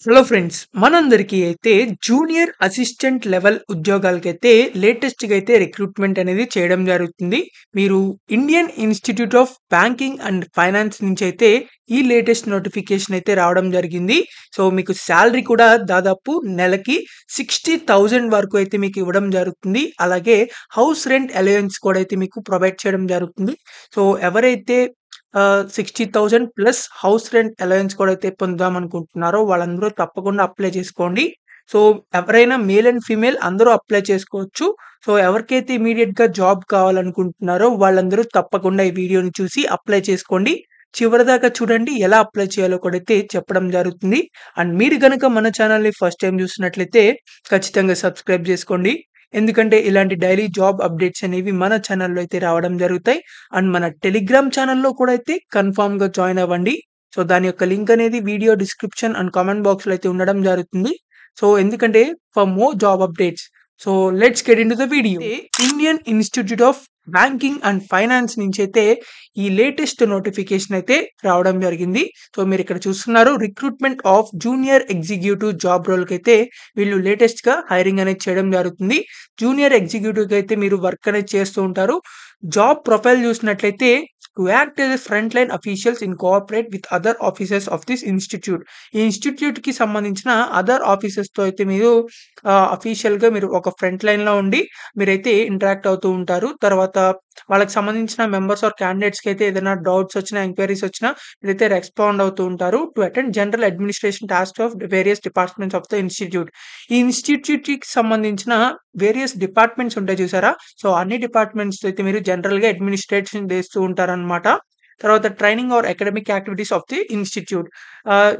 Hello friends, మనందరికీ అయితే junior assistant level ఉద్యోగాలకైతే లేటెస్ట్‌గా అయితే రిక్రూట్‌మెంట్ అనేది చేయడం జరుగుతుంది. మీరు Indian Institute of Banking and finance నుంచి అయితే ఈ లేటెస్ట్ నోటిఫికేషన్ అయితే రావడం జరిగింది. సో, మీకు సాలరీ కూడా దాదాపు నెలకి 60,000 వరకు అయితే మీకు ఇవ్వడం జరుగుతుంది. అలాగే హౌస్ రెంట్ అలవెన్స్ కూడా అయితే మీకు ప్రొవైడ్ చేయడం జరుగుతుంది. సో, ఎవరైతే 60,000 ప్లస్ హౌస్ రెంట్ అలవెన్స్ కూడా అయితే పొందుదామనుకుంటున్నారో వాళ్ళందరూ తప్పకుండా అప్లై చేసుకోండి. సో, ఎవరైనా మేల్ అండ్ ఫీమేల్ అందరూ అప్లై చేసుకోవచ్చు. సో, ఎవరికైతే ఇమ్మీడియేట్‌గా జాబ్ కావాలనుకుంటున్నారో వాళ్ళందరూ తప్పకుండా ఈ వీడియోని చూసి అప్లై చేసుకోండి. చివరిదాకా చూడండి. ఎలా అప్లై చేయాలో కూడా అయితే చెప్పడం జరుగుతుంది. అండ్ మీరు గనక మన ఛానల్‌ని ఫస్ట్ టైమ్ చూస్తున్నట్లయితే ఖచ్చితంగా సబ్స్క్రైబ్ చేసుకోండి. ఎందుకంటే ఇలాంటి డైలీ జాబ్ అప్డేట్స్ అనేవి మన ఛానల్‌లో అయితే రావడం జరుగుతాయి. అండ్ మన టెలిగ్రామ్ ఛానల్‌లో కూడా అయితే కన్ఫర్మ్‌గా జాయిన్ అవ్వండి. సో, దాని యొక్క లింక్ అనేది వీడియో డిస్క్రిప్షన్ అండ్ కామెంట్ బాక్స్‌లో అయితే ఉండడం జరుగుతుంది. సో, ఎందుకంటే for more job updates. So, let's get into the video. Indian Institute of Banking and Finance నుంచైతే ఈ లేటెస్ట్ నోటిఫికేషన్ అయితే రావడం జరిగింది. సో, మీరిక్కడ చూస్తున్నారు recruitment of junior executive job రోల్‌కైతే వీళ్ళు లేటెస్ట్‌గా హైరింగ్ అనేది చేయడం జరుగుతుంది. జూనియర్ ఎగ్జిక్యూటివ్‌కి అయితే మీరు వర్క్ అనేది చేస్తూ ఉంటారు. జాబ్ ప్రొఫైల్ చూసినట్లయితే to act as a front line officials in cooperate with other officers of this institute. ఈ ఇన్‌స్టిట్యూట్‌కి సంబంధించిన అదర్ ఆఫీసర్స్‌తో అయితే మీరు అఫీషియల్‌గా మీరు ఒక ఫ్రంట్ లైన్‌లో ఉండి మీరైతే ఇంటరాక్ట్ అవుతూ ఉంటారు. తర్వాత వాళ్ళకి సంబంధించిన మెంబర్స్ ఆర్ క్యాండిడేట్స్‌కి అయితే ఏదైనా డౌట్స్ వచ్చినా, ఎంక్వైరీస్ వచ్చినా మీరైతే రెస్పాండ్ అవుతూ ఉంటారు. To attend general administration tasks of various departments of the institute. ఈ ఇన్‌స్టిట్యూట్‌కి సంబంధించిన వేరియస్ డిపార్ట్మెంట్స్ ఉంటాయి చూసారా? సో, అన్ని డిపార్ట్మెంట్స్‌తో అయితే మీరు జనరల్‌గా అడ్మినిస్ట్రేషన్ చేస్తూ ఉంటారనమాట. తర్వాత training or academic activities of the institute.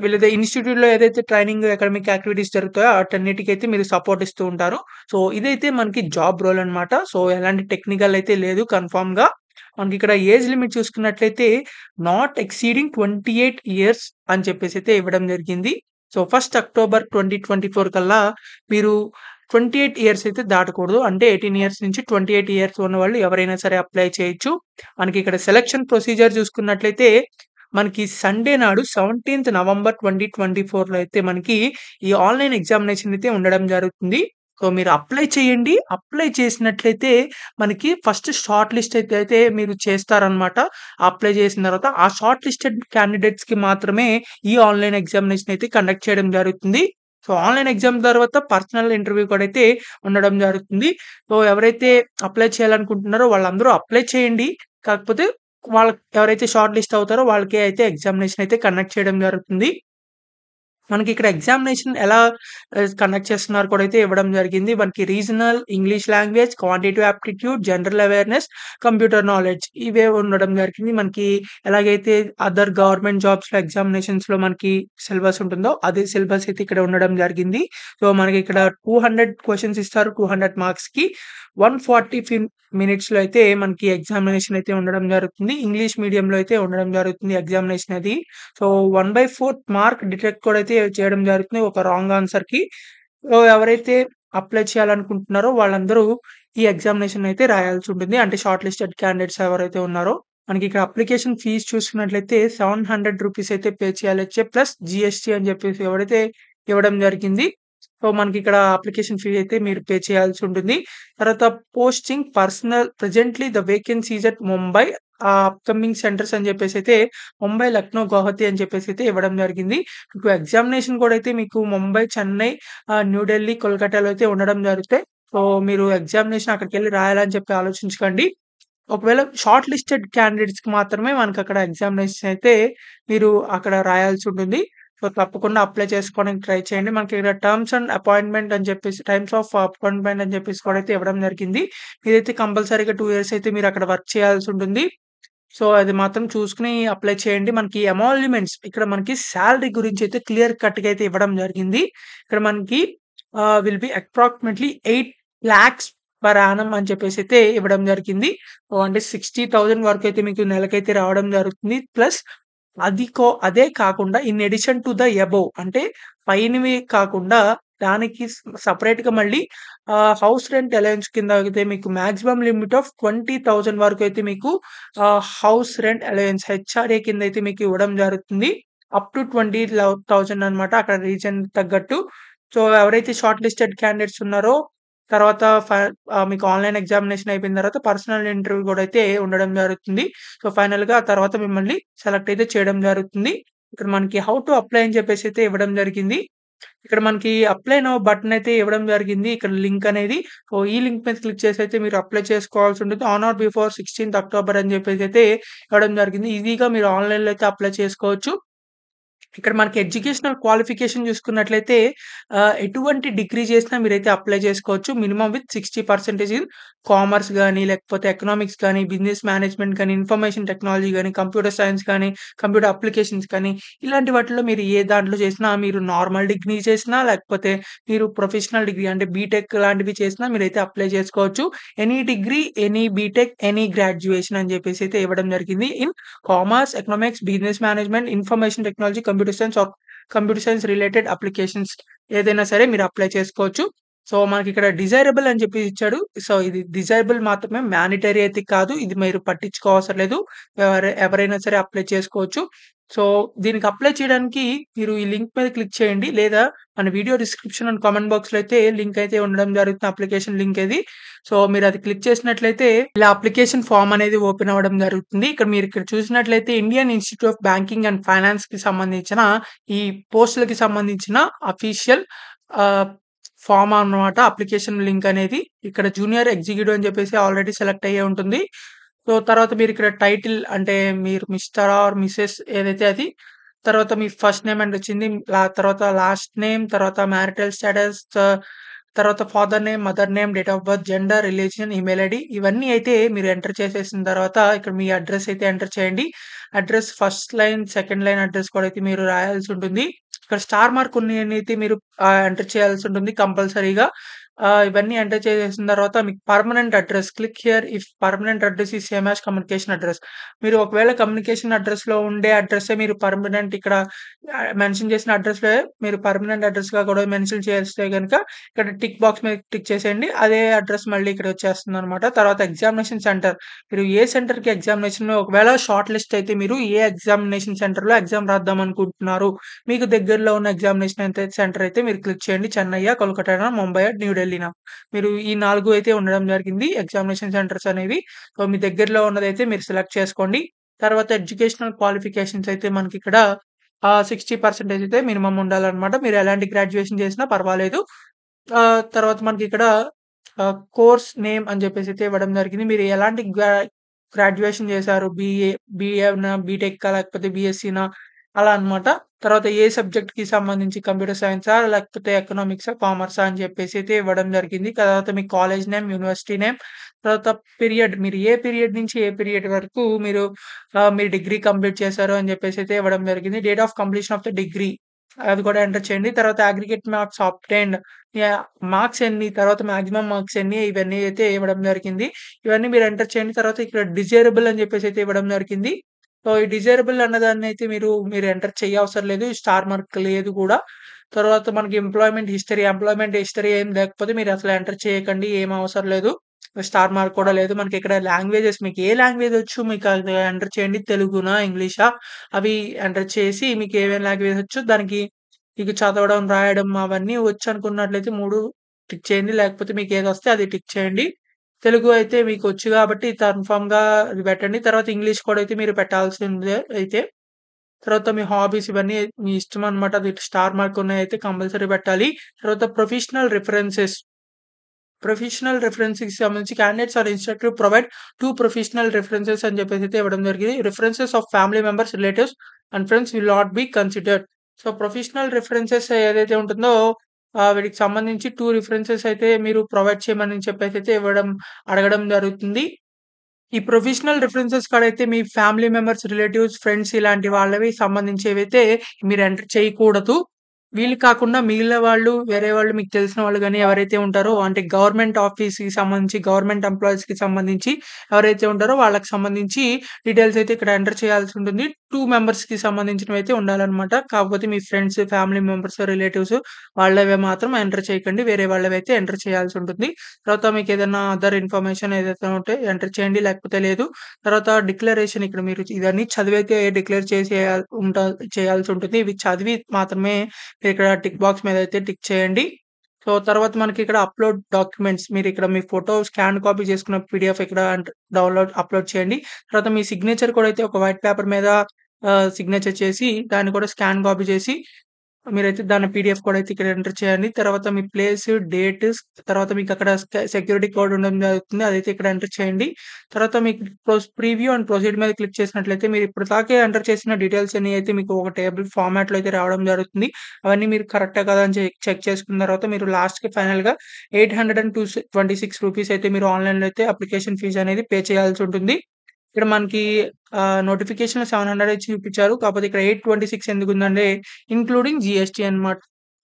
వీళ్ళది ఇన్‌స్టిట్యూట్‌లో ఏదైతే ట్రైనింగ్, అకాడమిక్ యాక్టివిటీస్ జరుగుతాయో వాటన్నిటికైతే మీరు సపోర్ట్ ఇస్తూ ఉంటారు. సో, ఇదైతే మనకి జాబ్ రోల్ అనమాట. సో, ఎలాంటి టెక్నికల్ అయితే లేదు కన్ఫర్మ్‌గా. మనకిక్కడ ఏజ్ లిమిట్ చూసుకున్నట్లయితే నాట్ ఎక్సీడింగ్ 28 ఇయర్స్ అని చెప్పేసైతే ఇవ్వడం జరిగింది. సో, 1 అక్టోబర్ 2024 కల్లా మీరు 28 ఇయర్స్ అయితే దాటకూడదు. అంటే 18 ఇయర్స్ నుంచి 28 ఇయర్స్ ఉన్నవాళ్ళు ఎవరైనా సరే అప్లై చేయొచ్చు. మనకిక్కడ సెలక్షన్ ప్రొసీజర్ చూసుకున్నట్లయితే మనకి సండే నాడు 17థ్ నవంబర్ 2024లో అయితే మనకి ఈ ఆన్‌లైన్ ఎగ్జామినేషన్ అయితే ఉండడం జరుగుతుంది. సో, మీరు అప్లై చేయండి. అప్లై చేసినట్లయితే మనకి ఫస్ట్ షార్ట్ లిస్ట్ అయితే మీరు చేస్తారనమాట. అప్లై చేసిన తర్వాత ఆ షార్ట్ లిస్టెడ్ క్యాండిడేట్స్‌కి మాత్రమే ఈ ఆన్‌లైన్ ఎగ్జామినేషన్ అయితే కండక్ట్ చేయడం జరుగుతుంది. సో, ఆన్‌లైన్ ఎగ్జామ్ తర్వాత పర్సనల్ ఇంటర్వ్యూ కూడా అయితే ఉండడం జరుగుతుంది. సో, ఎవరైతే అప్లై చేయాలనుకుంటున్నారో వాళ్ళందరూ అప్లై చేయండి. కాకపోతే వాళ్ళకి ఎవరైతే షార్ట్ లిస్ట్ అవుతారో వాళ్ళకే అయితే ఎగ్జామినేషన్ అయితే కండక్ట్ చేయడం జరుగుతుంది. మనకిక్కడ ఎగ్జామినేషన్ ఎలా కండక్ట్ చేస్తున్నారు కూడా అయితే ఇవ్వడం జరిగింది. మనకి regional, English language, quantitative aptitude, general awareness, computer knowledge ఇవే ఉండడం జరిగింది. మనకి ఎలాగైతే అదర్ గవర్నమెంట్ జాబ్స్‌లో ఎగ్జామినేషన్స్‌లో మనకి సిలబస్ ఉంటుందో అదే సిలబస్ అయితే ఇక్కడ ఉండడం జరిగింది. సో, మనకిక్కడ 200 క్వెషన్స్ ఇస్తారు. 200 మార్క్స్‌కి 140 మినిట్స్‌లో అయితే మనకి ఎగ్జామినేషన్ అయితే ఉండడం జరుగుతుంది. ఇంగ్లీష్ మీడియంలో అయితే ఉండడం జరుగుతుంది ఎగ్జామినేషన్ అది. సో, 1/4 మార్క్ డిడక్ట్ కూడా అయితే చేయడం జరుగుతుంది ఒక రాంగ్ ఆన్సర్‌కి. సో, ఎవరైతే అప్లై చేయాలనుకుంటున్నారో వాళ్ళందరూ ఈ ఎగ్జామినేషన్ అయితే రాయాల్సుంటుంది. అంటే షార్ట్ లిస్టెడ్ క్యాండిడేట్స్ ఎవరైతే ఉన్నారో మనకిక్కడ అప్లికేషన్ ఫీజ్ చూసుకున్నట్లయితే రూ. 700 అయితే పే చేయాలొచ్చే ప్లస్ జీఎస్టీ అని చెప్పేసి ఎవరైతే ఇవ్వడం జరిగింది. సో, మనకిక్కడ అప్లికేషన్ ఫీ అయితే మీరు పే చేయాల్సుంటుంది. తర్వాత posting personal presently the vacancies at Mumbai upcoming centres అని చెప్పేసైతే ముంబై, లక్నో, గౌహతి అని చెప్పేసైతే ఇవ్వడం జరిగింది. మీకు ఎగ్జామినేషన్ కూడా అయితే మీకు ముంబై, చెన్నై, న్యూఢిల్లీ, కోల్‌కతాలో అయితే ఉండడం జరుగుతాయి. సో, మీరు ఎగ్జామినేషన్ అక్కడికెళ్లి రాయాలని చెప్పి ఆలోచించకండి. ఒకవేళ షార్ట్ లిస్టెడ్ క్యాండిడేట్స్‌కి మాత్రమే మనకక్కడ ఎగ్జామినేషన్ అయితే మీరు అక్కడ రాయాల్సుంటుంది. సో, తప్పకుండా అప్లై చేసుకోవడానికి ట్రై చేయండి. మనకిక్కడ టర్మ్స్ అండ్ అపాయింట్‌మెంట్ అని చెప్పేసి టైమ్స్ ఆఫ్ అపాయింట్‌మెంట్ అని చెప్పేసి కూడా అయితే ఇవ్వడం జరిగింది. ఇదైతే కంపల్సరీగా 2 ఇయర్స్ అయితే మీరక్కడ వర్క్ చేయాల్సుంటుంది. సో, అది మాత్రం చూసుకొని అప్లై చేయండి. మనకి ఎమాల్యుమెంట్స్ ఇక్కడ మనకి సాలరీ గురించైతే క్లియర్ కట్‌గా అయితే ఇవ్వడం జరిగింది. ఇక్కడ మనకి will be approximately 8,00,000 per annum అని చెప్పేసైతే ఇవ్వడం జరిగింది. అంటే 60,000 వరకైతే మీకు నెలకైతే రావడం జరుగుతుంది. ప్లస్ అదే కాకుండా in addition to the above అంటే పైనవి కాకుండా దానికి సెపరేట్‌గా మళ్ళీ హౌస్ రెంట్ అలవెన్స్ కింద అయితే మీకు మాక్సిమం లిమిట్ ఆఫ్ 20,000 వరకైతే మీకు హౌస్ రెంట్ అలవెన్స్ హెచ్ఆర్ఏ కింద అయితే మీకు ఇవ్వడం జరుగుతుంది. అప్ టు 20,000 అనమాట. అక్కడ రీజియన్ తగ్గట్టు. సో, ఎవరైతే షార్ట్ లిస్టెడ్ క్యాండిడేట్స్ ఉన్నారో తర్వాత మీకు ఆన్‌లైన్ ఎగ్జామినేషన్ అయిపోయిన తర్వాత పర్సనల్ ఇంటర్వ్యూ గూడా అయితే ఉండడం జరుగుతుంది. సో, ఫైనల్‌గా ఆ తర్వాత మిమ్మల్ని సెలెక్ట్ అయితే చేయడం జరుగుతుంది. ఇక్కడ మనకి హౌ టు అప్లై అని చెప్పేసి అయితే ఇవ్వడం జరిగింది. ఇక్కడ మనకి అప్లై నౌ బటన్ అయితే ఇవ్వడం జరిగింది. ఇక్కడ లింక్ అనేది. సో, ఈ లింక్ మీద క్లిక్ చేసి అయితే మీరు అప్లై చేసుకోవాల్సి ఉంటుంది. ఆన్ ఆర్ బిఫోర్ 16థ్ అక్టోబర్ అని చెప్పేసి అయితే ఇవ్వడం జరిగింది. ఈజీగా మీరు ఆన్‌లైన్‌లో అయితే అప్లై చేసుకోవచ్చు. ఇక్కడ మనకి ఎడ్యుకేషనల్ క్వాలిఫికేషన్ చూసుకున్నట్లయితే ఎటువంటి డిగ్రీ చేసినా మీరైతే అప్లై చేసుకోవచ్చు. మినిమమ్ విత్ 60% ఇన్ కామర్స్ గాని, లేకపోతే ఎకనామిక్స్ గాని, బిజినెస్ మేనేజ్మెంట్ గాని, ఇన్ఫర్మేషన్ టెక్నాలజీ గాని, కంప్యూటర్ సైన్స్ గాని, కంప్యూటర్ అప్లికేషన్స్ కానీ, ఇలాంటి వాటిలో మీరు ఏ దాంట్లో చేసినా మీరు నార్మల్ డిగ్రీ చేసినా, లేకపోతే మీరు ప్రొఫెషనల్ డిగ్రీ అంటే బీటెక్ లాంటివి చేసినా మీరైతే అప్లై చేసుకోవచ్చు. Any degree, any BTech, any graduation అని చెప్పేసి అయితే ఇవ్వడం జరిగింది. In commerce, economics, business management, information technology, computer science related applications ఏదైనా సరే మీరు అప్లై చేసుకోవచ్చు. సో, మనకిక్కడ డిజైరబుల్ అని చెప్పి ఇచ్చాడు. సో, ఇది డిజైరబుల్ మాత్రమే మ్యానిటరీ అయితే కాదు. ఇది మీరు పట్టించుకోవసరం లేదు. ఎవరైనా సరే అప్లై చేసుకోవచ్చు. సో, దీనికి అప్లై చేయడానికి మీరు ఈ లింక్ మీద క్లిక్ చేయండి. లేదా మన వీడియో డిస్క్రిప్షన్ అండ్ కామెంట్ బాక్స్‌లో అయితే లింక్ అయితే ఉండడం జరుగుతుంది. అప్లికేషన్ లింక్ ఇది. సో, మీరది క్లిక్ చేసినట్లయితే ఇలా అప్లికేషన్ ఫార్మ్ అనేది ఓపెన్ అవ్వడం జరుగుతుంది. ఇక్కడ చూసినట్లయితే Indian Institute of Banking and ఫైనాన్స్‌కి సంబంధించిన ఈ పోస్టులకి సంబంధించిన అఫీషియల్ ఆహ్, ఫార్మ్ అన్నమాట. అప్లికేషన్ లింక్ అనేది. ఇక్కడ జూనియర్ ఎగ్జిక్యూటివ్ అని చెప్పేసి ఆల్రెడీ సెలెక్ట్ అయ్యే ఉంటుంది. సో, తర్వాత మీరిక్కడ టైటిల్ అంటే మీరు మిస్టర్ ఆర్ మిసెస్ ఏదైతే అది. తర్వాత మీ ఫస్ట్ నేమ్ అని వచ్చింది. తర్వాత లాస్ట్ నేమ్, తర్వాత మ్యారిటల్ స్టేటస్, తర్వాత father name, mother name, date of birth, gender, religion, email ID ఇవన్నీ అయితే మీరు ఎంటర్ చేసేసిన తర్వాత ఇక్కడ మీ అడ్రెస్ అయితే ఎంటర్ చేయండి. Address first line, second line address కూడా అయితే మీరు రాయాల్సి ఉంటుంది. ఇక్కడ స్టార్ మార్క్ ఉన్నయన్నయితే మీరు ఎంటర్ చేయాల్సి ఉంటుంది కంపల్సరీగా. ఇవన్నీ ఎంటర్ చేసేసిన తర్వాత మీకు permanent address click here if permanent address is same as communication address. మీరు ఒకవేళ కమ్యూనికేషన్ అడ్రెస్‌లో ఉండే అడ్రెస్సే మీరు పర్మనెంట్ ఇక్కడ మెన్షన్ చేసిన అడ్రెస్‌లో మీరు పర్మనెంట్ అడ్రెస్‌గా కూడా మెన్షన్ చేస్తే గనుక ఇక్కడ టిక్ బాక్స్ మీద టిక్ చేసేయండి. అదే అడ్రెస్ మళ్ళీ ఇక్కడ వచ్చేస్తుందనమాట. తర్వాత ఎగ్జామినేషన్ సెంటర్. మీరు ఏ సెంటర్‌కి ఎగ్జామినేషన్ ఒకవేళ షార్ట్ లిస్ట్ అయితే మీరు ఏ ఎగ్జామినేషన్ సెంటర్‌లో ఎగ్జామ్ రాద్దాం అనుకుంటున్నారు. మీకు దగ్గరలో ఉన్న ఎగ్జామినేషన్ సెంటర్ అయితే మీరు క్లిక్ చేయండి. చెన్నయ్య, కోల్కతానా, ముంబై, న్యూ ఢిల్లీనా. మీరు ఈ 4 అయితే ఉండడం జరిగింది ఎగ్జామినేషన్ సెంటర్స్ అనేవి. సో, మీ దగ్గరలో ఉన్నదైతే మీరు సెలెక్ట్ చేసుకోండి. తర్వాత ఎడ్యుకేషనల్ క్వాలిఫికేషన్స్ అయితే మనకిక్కడ 60% అయితే మినిమమ్ ఉండాలనమాట. మీరు ఎలాంటి గ్రాడ్యుయేషన్ చేసినా పర్వాలేదు. తర్వాత మనకిక్కడ కోర్స్ నేమ్ అని చెప్పేసి అయితే ఇవ్వడం జరిగింది. మీరు ఎలాంటి గ్రాడ్యుయేషన్ చేశారు? బీఏనా, బీటెక్కా లేకపోతే బీఎస్సీనా అలా అన్నమాట. తర్వాత ఏ సబ్జెక్ట్‌కి సంబంధించి కంప్యూటర్ సైన్సా? లేకపోతే ఎకనామిక్సా? కామర్సా? అని చెప్పేసి అయితే ఇవ్వడం జరిగింది. తర్వాత మీ కాలేజ్ నేమ్, యూనివర్సిటీ నేమ్, తర్వాత పీరియడ్ మీరు ఏ పీరియడ్ నుంచి ఏ పీరియడ్ వరకు మీరు డిగ్రీ కంప్లీట్ చేశారు అని చెప్పేసి అయితే ఇవ్వడం జరిగింది. Date of completion of the degree అది కూడా ఎంటర్ చేయండి. తర్వాత అగ్రిగేట్ మార్క్స్ ఆబ్టైన్డ్ మార్క్స్ ఎన్ని, తర్వాత మాక్సిమం మార్క్స్ ఎన్ని ఇవన్నీ అయితే ఇవ్వడం జరిగింది. ఇవన్నీ మీరు ఎంటర్ చేయండి. తర్వాత ఇక్కడ డిజైరబుల్ అని చెప్పేసి అయితే ఇవ్వడం జరిగింది. సో, ఈ డిజైరబుల్ అన్నదాన్నయితే మీరు ఎంటర్ చేయవసరం లేదు. స్టార్ మార్క్ లేదు కూడా. తర్వాత మనకి ఎంప్లాయ్‌మెంట్ హిస్టరీ ఏం లేకపోతే మీరసలు ఎంటర్ చేయకండి. ఏం అవసరం లేదు. స్టార్ మార్క్ కూడా లేదు. మనకిక్కడ లాంగ్వేజెస్ మీకు ఏ లాంగ్వేజ్ వచ్చు మీకు అది ఎంటర్ చేయండి. తెలుగునా? ఇంగ్లీషా? అవి ఎంటర్ చేసి మీకు ఏమేం లాంగ్వేజ్ వచ్చో దానికి మీకు చదవడం, రాయడం అవన్నీ వచ్చనుకున్నట్లయితే 3 టిక్ చేయండి. లేకపోతే మీకేదొస్తే అది టిక్ చేయండి. తెలుగు అయితే మీకొచ్చు గాబట్టి కన్ఫర్మ్‌గా అది పెట్టండి. తర్వాత ఇంగ్లీష్ కూడా అయితే మీరు పెట్టాల్సిందే అయితే. తర్వాత మీ హాబీస్ ఇవన్నీ మీ ఇష్టం అనమాట. అది స్టార్ మార్క్ ఉన్నయయితే కంపల్సరీ పెట్టాలి. తర్వాత ప్రొఫెషనల్ రిఫరెన్స్‌కి సంబంధించి candidates are instructed to provide 2 professional references అని చెప్పేసి అయితే ఇవ్వడం జరిగింది. References of family members, relatives and friends will not be considered. So, professional references ఏదైతే ఉంటుందో వీటికి సంబంధించి 2 రిఫరెన్సెస్ అయితే మీరు ప్రొవైడ్ చేయమని చెప్పేసైతే అడగడం జరుగుతుంది. ఈ ప్రొఫెషనల్ రిఫరెన్సెస్ కాడైతే మీ ఫ్యామిలీ మెంబర్స్, రిలేటివ్స్, ఫ్రెండ్స్ ఇలాంటి వాళ్ళవి సంబంధించేవైతే మీరు ఎంటర్ చేయకూడదు. వీళ్ళు కాకుండా మిగిలిన వాళ్ళు, వేరే వాళ్ళు మీకు తెలిసిన వాళ్ళు గాని ఎవరైతే ఉంటారో అంటే గవర్నమెంట్ ఆఫీస్‌కి సంబంధించి, గవర్నమెంట్ ఎంప్లాయీస్‌కి సంబంధించి ఎవరైతే ఉంటారో వాళ్ళకి సంబంధించి డీటెయిల్స్ అయితే ఇక్కడ ఎంటర్ చేయాల్సి ఉంటుంది. 2 మెంబర్స్‌కి సంబంధించినవైతే ఉండాలనమాట. కాకపోతే మీ ఫ్రెండ్స్, ఫ్యామిలీ మెంబర్స్, రిలేటివ్స్ వాళ్ళవి మాత్రం ఎంటర్ చేయకండి. వేరే వాళ్ళవైతే ఎంటర్ చేయాల్సుంటుంది. తర్వాత మీకేదన్నా అదర్ ఇన్ఫర్మేషన్ ఏదైతే ఉంటే ఎంటర్ చేయండి. లేకపోతే లేదు. తర్వాత డిక్లరేషన్ ఇక్కడ మీరు ఇవన్నీ చదివైతే డిక్లేర్ చేయాల్సుంటుంది. ఇవి చదివి మాత్రమే మీరిక్కడ టిక్ బాక్స్ మీద అయితే టిక్ చేయండి. సో, తర్వాత మనకిక్కడ అప్‌లోడ్ డాక్యుమెంట్స్ మీరిక్కడ మీ ఫోటో స్కాన్ కాపీ చేసుకున్న పీడీఎఫ్ ఇక్కడ అప్‌లోడ్ చేయండి. తర్వాత మీ సిగ్నేచర్ కూడా అయితే ఒక వైట్ పేపర్ మీద సిగ్నేచర్ చేసి దాన్ని కూడా స్కాన్ కాపీ చేసి మీరైతే దాని పీడీఎఫ్ కూడా అయితే ఇక్కడ ఎంటర్ చేయండి. తర్వాత మీ ప్లేస్, డేట్ తర్వాత మీకక్కడ సెక్యూరిటీ కోడ్ ఉండడం జరుగుతుంది. అదైతే ఇక్కడ ఎంటర్ చేయండి. తర్వాత మీకు ప్రివ్యూ అండ్ ప్రొసీడ్ మీద క్లిక్ చేసినట్లయితే మీరు ఇప్పటిదాకా ఎంటర్ చేసిన డీటెయిల్స్ అన్నీ అయితే మీకు ఒక టేబుల్ ఫార్మాట్‌లో అయితే రావడం జరుగుతుంది. అవన్నీ మీరు కరెక్టా కాదా అని చెక్ చేసుకున్న తర్వాత మీరు లాస్ట్‌కి ఫైనల్‌గా రూ. 826 అయితే మీరు ఆన్‌లైన్‌లో అయితే అప్లికేషన్ ఫీజ్ అనేది పే చేయాల్సుంటుంది. ఇక్కడ మనకి నోటిఫికేషన్‌లో 700 ఇచ్చి చూపించారు. కాకపోతే ఇక్కడ 826 ఎందుకుందంటే ఇంక్లూడింగ్ జీఎస్టీ అన్నమాట.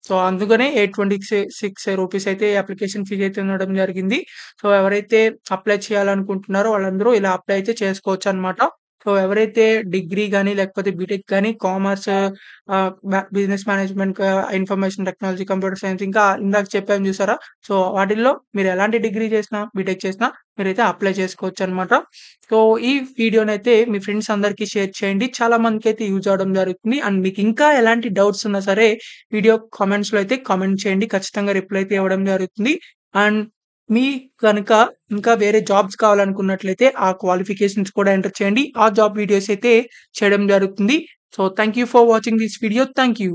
సో, అందుకనే రూ. 826 అయితే అప్లికేషన్ ఫీజ్ అయితే ఉండడం జరిగింది. సో, ఎవరైతే అప్లై చేయాలనుకుంటున్నారో వాళ్ళందరూ ఇలా అప్లై అయితే చేసుకోవచ్చన్నమాట. సో, ఎవరైతే డిగ్రీ గాని, లేకపోతే బీటెక్ గాని, commerce business management, information technology, computer science ఇంకా ఇందాక చెప్పాను చూసారా? సో, వాటిల్లో మీరు ఎలాంటి డిగ్రీ చేసినా, బీటెక్ చేసినా మీరైతే అప్లై చేసుకోవచ్చన్నమాట. సో, ఈ వీడియోనైతే మీ ఫ్రెండ్స్ అందరికీ షేర్ చేయండి. చాలా మందికైతే యూజ్ అవ్వడం జరుగుతుంది. అండ్ మీకు ఇంకా ఎలాంటి డౌట్స్ ఉన్నా సరే వీడియో కామెంట్స్‌లో అయితే కామెంట్ చేయండి. ఖచ్చితంగా రిప్లై అయితే ఇవ్వడం జరుగుతుంది. అండ్ గనక ఇంకా వేరే జాబ్స్ కావాలనుకున్నట్లయితే ఆ క్వాలిఫికేషన్స్ కూడా ఎంటర్ చేయండి. ఆ జాబ్ వీడియోస్ అయితే చేయడం జరుగుతుంది. So, thank you for watching this video. Thank you.